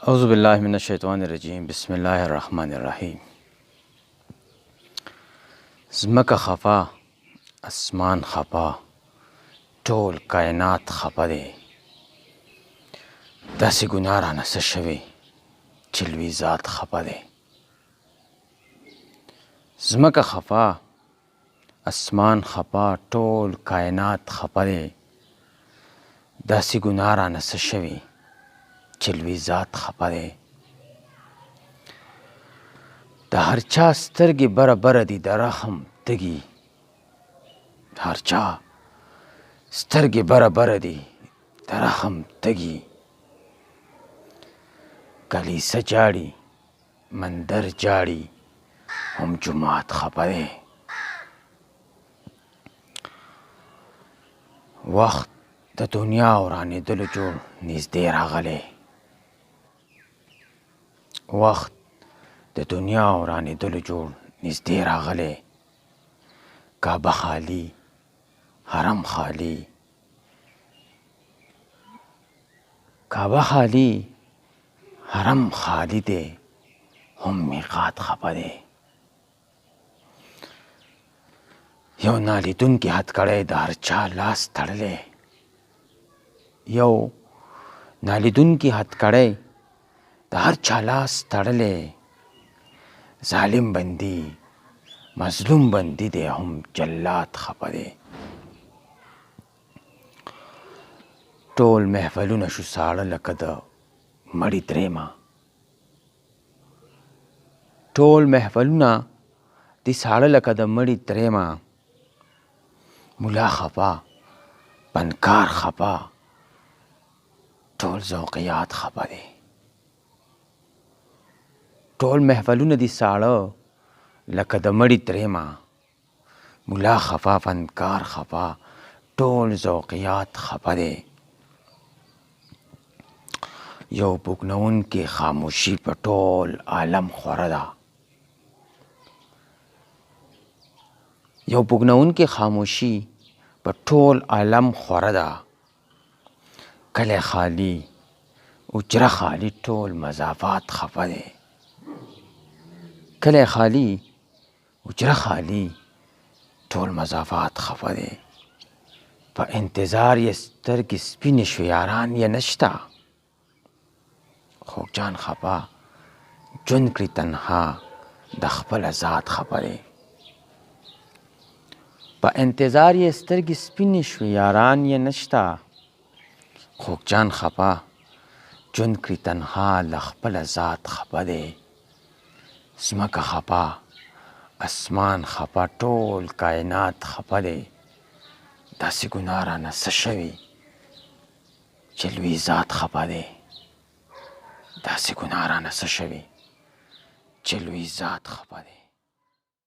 اعوذ باللہ من الشیطان الرجیم بسم اللہ الرحمن الرحیم. ځمکه خفا، اسمان خفا، ټول کائنات خفه دی. داسې ګناه رانه څه شوې چې لوی ذات خفه دی. ځمکه خفا، اسمان خفا، ټول کائنات خفه دی. داسې ګناه رانه څه شوې چې لوی ذات خفه دی. د هر چا سترګې بره بره دي د رحم تږي. د هر چا سترګې بره بره دي د رحم تږي. کلیسه جاړي، مندر جاړي، هم جومات خفه دی. وخت د دنیا ورانېدلو جوړ نږدې راغلی. وخت د دنیا ورانېدلو جوړ نږدې راغلی. کعبه خالی، حرم خالی. کعبه خالی، حرم خالی دی، هم میقات خفه دی. یو نالیدونکي هتکړی د هر چا لاس تړلی. یو نالیدونکي هتکړی د هر چا لاس تړلی. ظالم بندي، مظلوم بندي دی، هم جلاد خفه دی. ټول محفلونه شو ساړه لکه د مړي درېیمه. ټول محفلونه دي ساړه لکه د مړي درېیمه. ملا خفه، پنکار خفه، ټول ذوقیات خفه دی. ټول محفلونه دي ساړه لکه د مړي درېیمه. ملا خفه، فنکار خفه، ټول ذوقیات خفه دی. یو بوږنوونکې خاموشي په ټول عالم خوره ده. یو بوږنوونکې خاموشي په ټول عالم خوره ده. کلی خالی، اجره خالی، ټول مضافات خفه دی. کلی خالی، اجره خالی، ټول مضافات خفه دی. په انتظار یې سترګې سپینې شوې یاران یې نشته. خوږ جان خفه، ژوند کړي تنها، د خپله ذات خفه دی. په انتظار یې سترګې سپینې شوې یاران یې نشته. خوږ جان خفه، ژوند کړي تنها، له خپله ذات خفه دی. ځمکه خفه، اسمان خفه، ټول کائنات خفه دی. داسې ګناه رانه څه شوې چې لوی ذات خفه دی. داسې ګناه رانه څه شوې چې لوی ذات خفه دی.